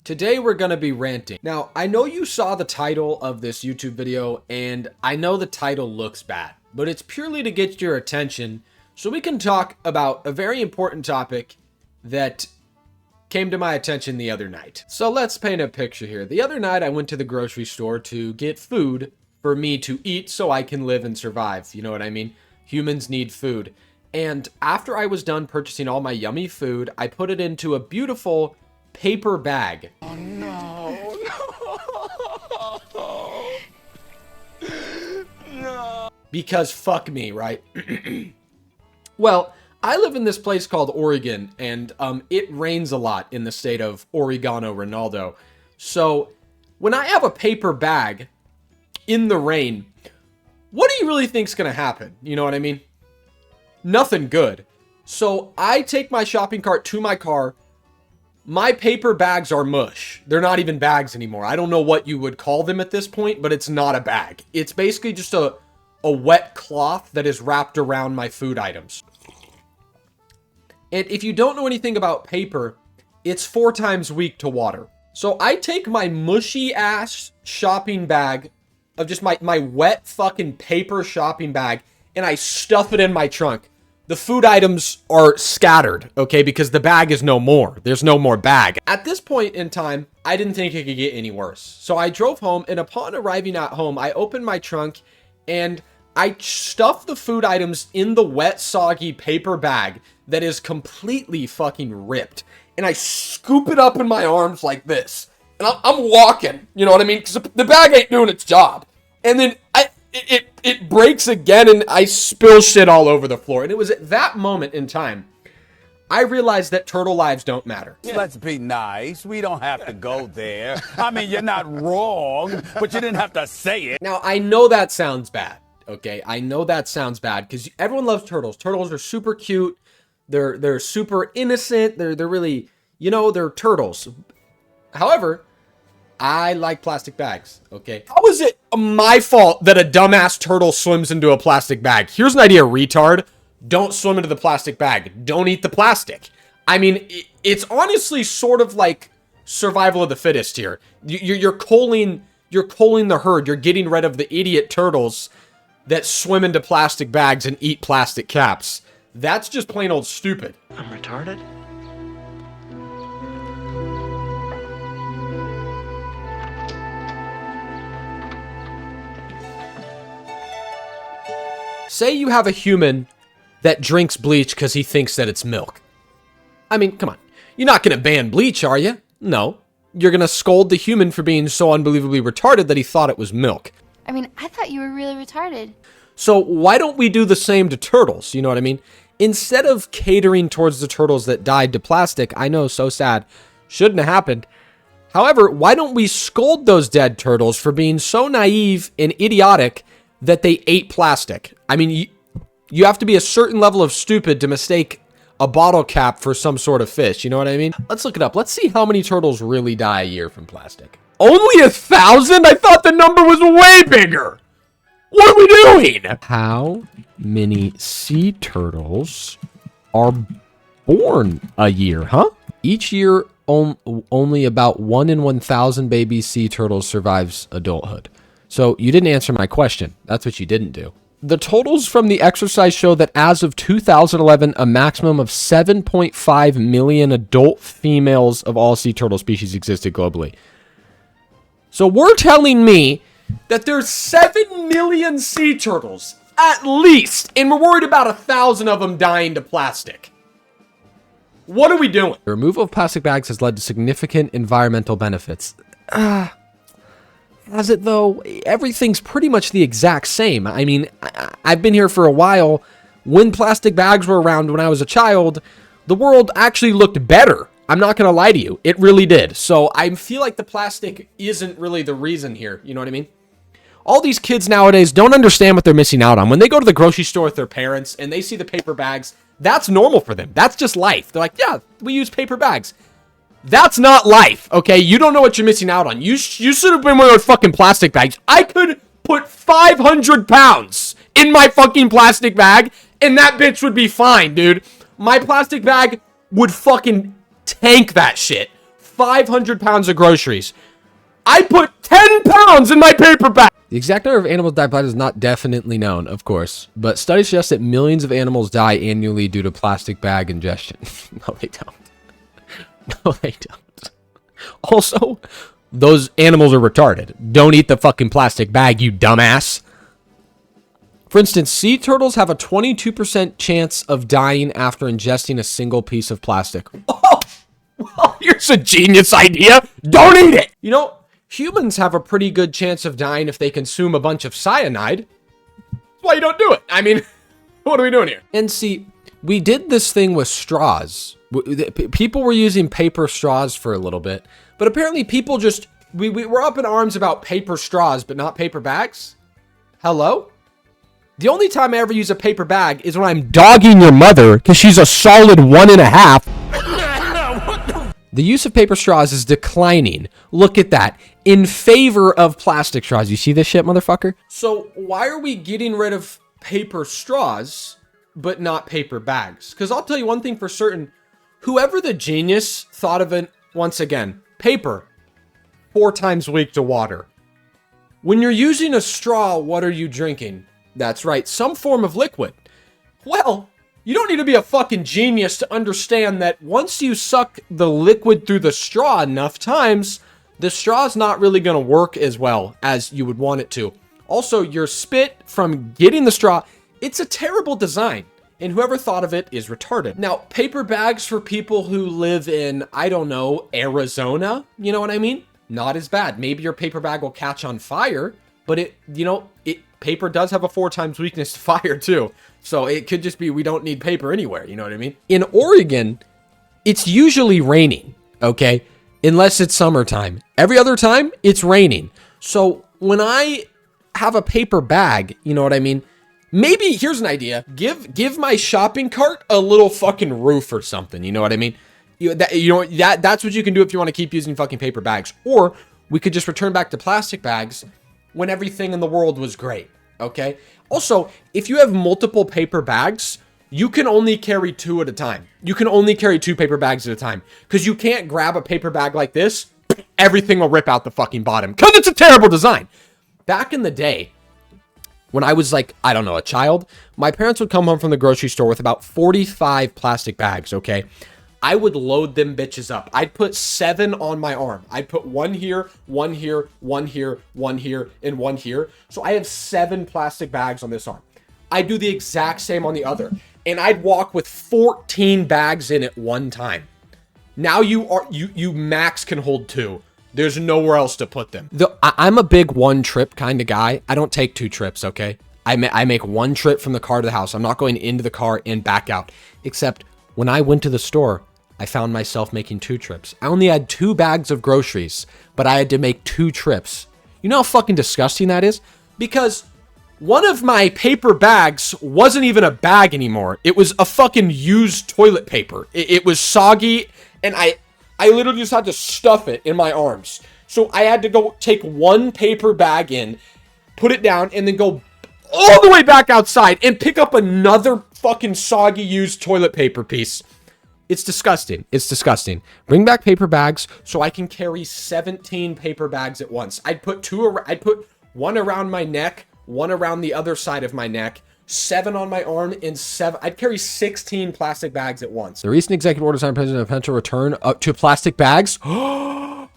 Today we're gonna be ranting. Now, I know you saw the title of this YouTube video, and I know the title looks bad, but it's purely to get your attention so we can talk about a very important topic that came to my attention the other night. So let's paint a picture here. The other night I went to the grocery store to get food for me to eat so I can live and survive. You know what I mean? Humans need food. And after I was done purchasing all my yummy food, I put it into a beautiful paper bag. Oh no, no. Because fuck me, right? Well, I live in this place called Oregon, and it rains a lot in the state of Oregano, Ronaldo. So when I have a paper bag in the rain, what do you really think's gonna happen? You know what I mean? Nothing good. So I take my shopping cart to my car. My paper bags are mush. They're not even bags anymore. I don't know what you would call them at this point, but it's not a bag. It's basically just a wet cloth that is wrapped around my food items. And if you don't know anything about paper, it's 4 times weak to water. So I take my mushy ass shopping bag of just my wet fucking paper shopping bag and I stuff it in my trunk. The food items are scattered, okay, because the bag is no more. There's no more bag. At this point in time, I didn't think it could get any worse. So I drove home, and upon arriving at home, I opened my trunk, and I stuffed the food items in the wet, soggy paper bag that is completely fucking ripped. And I scoop it up in my arms like this. And I'm walking, you know what I mean? Because the bag ain't doing its job. And then it breaks again and I spill shit all over the floor. And it was at that moment in time I realized that turtle lives don't matter. Let's be nice. We don't have to go there. I mean, you're not wrong, but you didn't have to say it. Now, I know that sounds bad, okay? I know that sounds bad because everyone loves turtles. Turtles are super cute. They're super innocent. They're really, you know, they're turtles. However, I like plastic bags, okay? How is it my fault that a dumbass turtle swims into a plastic bag? Here's an idea, retard. Don't swim into the plastic bag. Don't eat the plastic. I mean, it's honestly sort of like survival of the fittest here. You're culling the herd. You're getting rid of the idiot turtles that swim into plastic bags and eat plastic caps. That's just plain old stupid. I'm retarded? Say you have a human that drinks bleach because he thinks that it's milk. I mean, come on. You're not going to ban bleach, are you? No. You're going to scold the human for being so unbelievably retarded that he thought it was milk. I mean, I thought you were really retarded. So why don't we do the same to turtles? You know what I mean? Instead of catering towards the turtles that died to plastic, I know, so sad, shouldn't have happened. However, why don't we scold those dead turtles for being so naive and idiotic that they ate plastic? I mean, you have to be a certain level of stupid to mistake a bottle cap for some sort of fish. You know what I mean? Let's look it up. Let's see how many turtles really die a year from plastic. Only 1,000? I thought the number was way bigger. What are we doing? How many sea turtles are born a year, huh? Each year, only about 1 in 1,000 baby sea turtles survives adulthood. So you didn't answer my question. That's what you didn't do. The totals from the exercise show that as of 2011, a maximum of 7.5 million adult females of all sea turtle species existed globally. So we're telling me that there's 7 million sea turtles, at least, and we're worried about 1,000 of them dying to plastic. What are we doing? The removal of plastic bags has led to significant environmental benefits. Has it though? Everything's pretty much the exact same. I mean, I've been here for a while. When plastic bags were around when I was a child, the world actually looked better. I'm not going to lie to you. It really did. So I feel like the plastic isn't really the reason here. You know what I mean? All these kids nowadays don't understand what they're missing out on. When they go to the grocery store with their parents and they see the paper bags, that's normal for them. That's just life. They're like, yeah, we use paper bags. That's not life, okay? You don't know what you're missing out on. You should have been one of those fucking plastic bags. I could put 500 pounds in my fucking plastic bag, and that bitch would be fine, dude. My plastic bag would fucking tank that shit. 500 pounds of groceries. I put 10 pounds in my paper bag. The exact number of animals die by plastic is not definitely known, of course, but studies suggest that millions of animals die annually due to plastic bag ingestion. No, they don't. No, they don't. Also, those animals are retarded. Don't eat the fucking plastic bag, you dumbass. For instance, sea turtles have a 22% chance of dying after ingesting a single piece of plastic. Oh, well, here's a genius idea. Don't eat it. You know, humans have a pretty good chance of dying if they consume a bunch of cyanide. That's why you don't do it. I mean, what are we doing here? And see, we did this thing with straws. People were using paper straws for a little bit, but apparently people just, we were up in arms about paper straws, but not paper bags. Hello? The only time I ever use a paper bag is when I'm dogging your mother because she's a solid 1.5. The use of paper straws is declining. Look at that. In favor of plastic straws. You see this shit, motherfucker? So why are we getting rid of paper straws, but not paper bags? Because I'll tell you one thing for certain. Whoever the genius thought of it, once again, paper, 4 times weak to water. When you're using a straw, what are you drinking? That's right, some form of liquid. Well, you don't need to be a fucking genius to understand that once you suck the liquid through the straw enough times, the straw's not really going to work as well as you would want it to. Also, your spit from getting the straw, it's a terrible design. And whoever thought of it is retarded. Now, paper bags for people who live in, I don't know, Arizona, you know what I mean? Not as bad. Maybe your paper bag will catch on fire, but paper does have a 4 times weakness to fire too. So it could just be we don't need paper anywhere, you know what I mean? In Oregon, it's usually raining, okay? Unless it's summertime. Every other time, it's raining. So when I have a paper bag, you know what I mean? Maybe, here's an idea. Give my shopping cart a little fucking roof or something, you know what I mean? That's what you can do if you want to keep using fucking paper bags. Or we could just return back to plastic bags when everything in the world was great, okay? Also, if you have multiple paper bags, you can only carry 2 at a time. You can only carry 2 paper bags at a time because you can't grab a paper bag like this. Everything will rip out the fucking bottom because it's a terrible design. Back in the day, when I was like, I don't know, a child, my parents would come home from the grocery store with about 45 plastic bags, okay? I would load them bitches up. I'd put 7 on my arm. I'd put 1 here, 1 here, 1 here, 1 here, and 1 here. So I have 7 plastic bags on this arm. I'd do the exact same on the other. And I'd walk with 14 bags in at one time. Now you max can hold 2. There's nowhere else to put them. I'm a big 1 trip kind of guy. I don't take 2 trips, okay? I make 1 trip from the car to the house. I'm not going into the car and back out. Except when I went to the store, I found myself making 2 trips. I only had 2 bags of groceries, but I had to make 2 trips. You know how fucking disgusting that is? Because one of my paper bags wasn't even a bag anymore. It was a fucking used toilet paper. It was soggy, and I literally just had to stuff it in my arms. So I had to go take 1 paper bag in, put it down, and then go all the way back outside and pick up another fucking soggy used toilet paper piece. It's disgusting. It's disgusting. Bring back paper bags so I can carry 17 paper bags at once. I'd put 1 around my neck, 1 around the other side of my neck, 7 on my arm, and 7. I'd carry 16 plastic bags at once. The recent executive order signed President potential return up to plastic bags. Ka-chinga!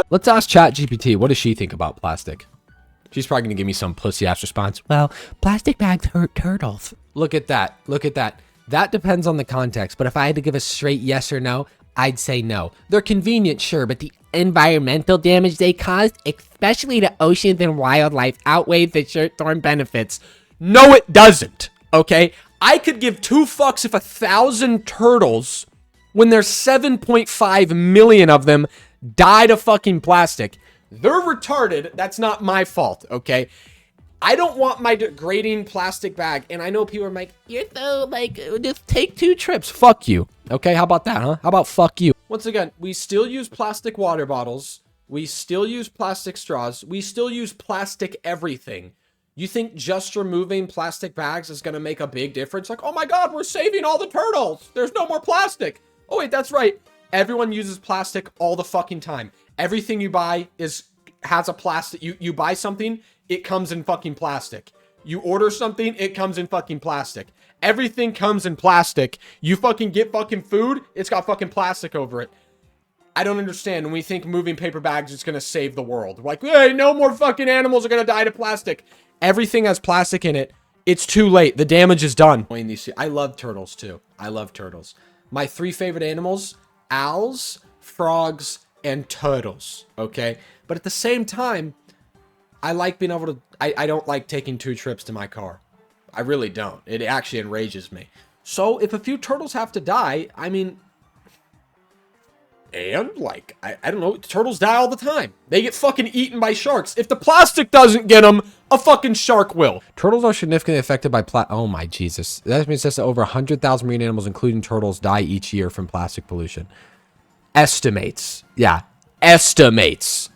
Let's ask ChatGPT. What does she think about plastic? She's probably gonna give me some pussy ass response. Well, plastic bags hurt turtles. Look at that. Look at that. That depends on the context, but if I had to give a straight yes or no, I'd say no. They're convenient, sure, but the environmental damage they caused, especially to oceans and wildlife, outweighs the short-term benefits. No, it doesn't, okay? I could give 2 fucks if 1,000 turtles, when there's 7.5 million of them, died of fucking plastic. They're retarded. That's not my fault, okay? I don't want my degrading plastic bag. And I know people are like, you're so, like, just take 2 trips. Fuck you. Okay, how about that, huh? How about fuck you? Once again, we still use plastic water bottles. We still use plastic straws. We still use plastic everything. You think just removing plastic bags is going to make a big difference? Like, oh my God, we're saving all the turtles. There's no more plastic. Oh wait, that's right. Everyone uses plastic all the fucking time. Everything you buy has a plastic. You buy something, it comes in fucking plastic. You order something, it comes in fucking plastic. Everything comes in plastic. You fucking get fucking food, it's got fucking plastic over it. I don't understand. When we think moving paper bags is going to save the world. We're like, hey, no more fucking animals are going to die to plastic. Everything has plastic in it. It's too late. The damage is done. I love turtles too. I love turtles. My 3 favorite animals, owls, frogs, and turtles. Okay? But at the same time, I like being able to... I don't like taking 2 trips to my car. I really don't. It actually enrages me. So if a few turtles have to die, I mean... And, like, I don't know, turtles die all the time. They get fucking eaten by sharks. If the plastic doesn't get them, a fucking shark will. Turtles are significantly affected by oh my Jesus. That means that over 100,000 marine animals, including turtles, die each year from plastic pollution. Estimates. Yeah, estimates.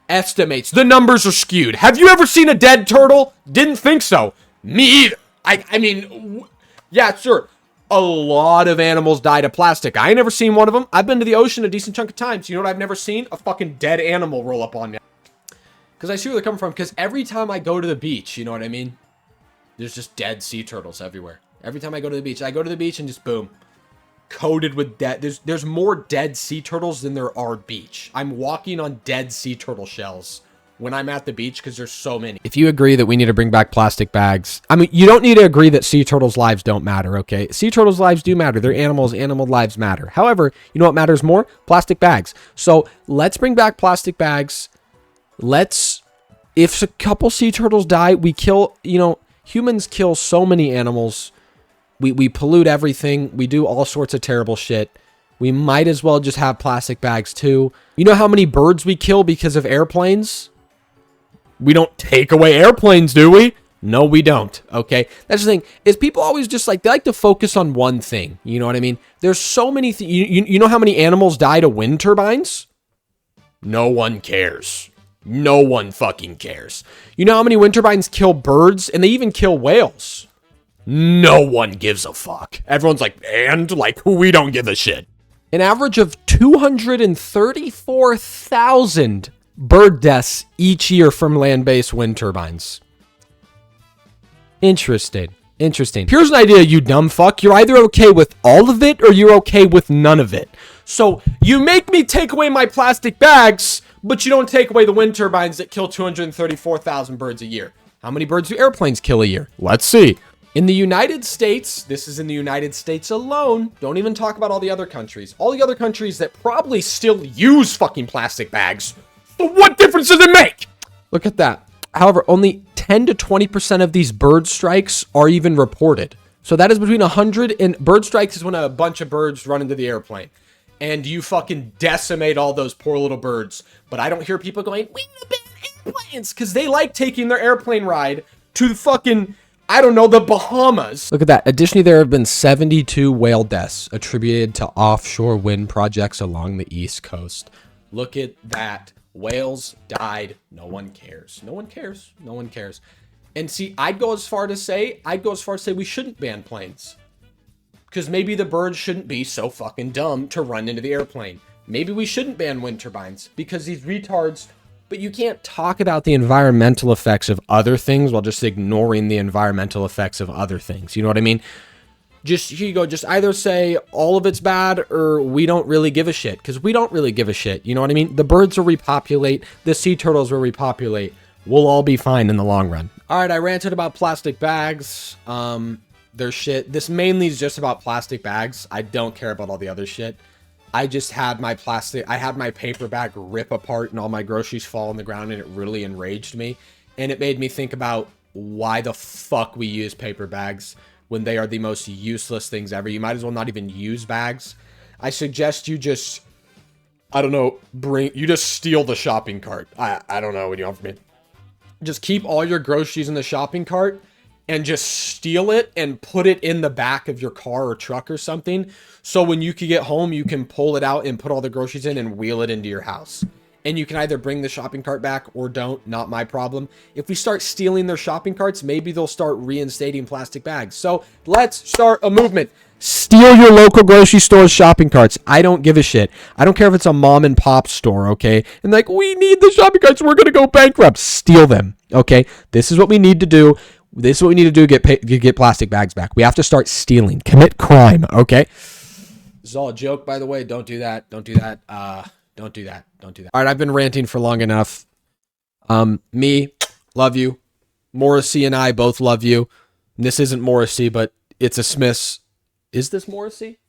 Estimates. The numbers are skewed. Have you ever seen a dead turtle? Didn't think so. Me either. I mean, yeah, sure. A lot of animals die to plastic. I ain't never seen one of them. I've been to the ocean a decent chunk of times. You know what I've never seen? A fucking dead animal roll up on me. Because I see where they're coming from. Because every time I go to the beach, you know what I mean? There's just dead sea turtles everywhere. Every time I go to the beach and just boom. Coated with dead. There's more dead sea turtles than there are beach. I'm walking on dead sea turtle shells when I'm at the beach because there's so many. If you agree that we need to bring back plastic bags, I mean, you don't need to agree that sea turtles' lives don't matter, okay? Sea turtles' lives do matter. They're animals. Animal lives matter. However, you know what matters more? Plastic bags. So let's bring back plastic bags. If a couple sea turtles die, we kill, humans kill so many animals. We pollute everything. We do all sorts of terrible shit. We might as well just have plastic bags too. You know how many birds we kill because of airplanes? We don't take away airplanes, do we? No, we don't. Okay. That's the thing is people always just they like to focus on one thing. You know what I mean? There's so many you know how many animals die to wind turbines? No one cares. No one fucking cares. You know how many wind turbines kill birds and they even kill whales? No one gives a fuck. Everyone's we don't give a shit. An average of 234,000 bird deaths each year from land-based wind turbines. Interesting. Here's an idea, you dumb fuck. You're either okay with all of it or you're okay with none of it. So you make me take away my plastic bags, but you don't take away the wind turbines that kill 234,000 birds a year. How many birds do airplanes kill a year? Let's see. In the United States, this is in the United States alone, don't even talk about all the other countries. All the other countries that probably still use fucking plastic bags. But what difference does it make? Look at that. However, only 10 to 20% of these bird strikes are even reported. So that is between 100 and bird strikes is when a bunch of birds run into the airplane. And you fucking decimate all those poor little birds. But I don't hear people going, we need to ban airplanes, because they like taking their airplane ride to the fucking... I don't know, the Bahamas. Look at that. Additionally, there have been 72 whale deaths attributed to offshore wind projects along the East Coast. Look at that. Whales died. No one cares. No one cares. No one cares. And see, I'd go as far to say we shouldn't ban planes. Because maybe the birds shouldn't be so fucking dumb to run into the airplane. Maybe we shouldn't ban wind turbines because these retards... But you can't talk about the environmental effects of other things while just ignoring the environmental effects of other things. You know what I mean? Just, here you go. Just either say all of it's bad or we don't really give a shit. Because we don't really give a shit. You know what I mean? The birds will repopulate. The sea turtles will repopulate. We'll all be fine in the long run. All right, I ranted about plastic bags. Their shit. This mainly is just about plastic bags. I don't care about all the other shit. I just had my paper bag rip apart and all my groceries fall on the ground, and it really enraged me. And it made me think about why the fuck we use paper bags when they are the most useless things ever. You might as well not even use bags. I suggest you just, I don't know, you just steal the shopping cart. I don't know what you want from me. Just keep all your groceries in the shopping cart and just steal it and put it in the back of your car or truck or something. So when you can get home, you can pull it out and put all the groceries in and wheel it into your house. And you can either bring the shopping cart back or don't. Not my problem. If we start stealing their shopping carts, maybe they'll start reinstating plastic bags. So let's start a movement. Steal your local grocery store's shopping carts. I don't give a shit. I don't care if it's a mom and pop store, okay? And like, we need the shopping carts. We're going to go bankrupt. Steal them, okay? This is what we need to do. This is what we need to do to get plastic bags back. We have to start stealing. Commit crime, okay? This is all a joke, by the way. Don't do that. Don't do that. Don't do that. Don't do that. All right, I've been ranting for long enough. Me, love you. Morrissey and I both love you. This isn't Morrissey, but it's a Smiths. Is this Morrissey?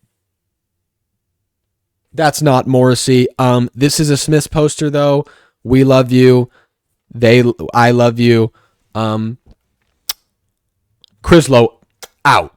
That's not Morrissey. This is a Smiths poster though. We love you. I love you. Crislow out.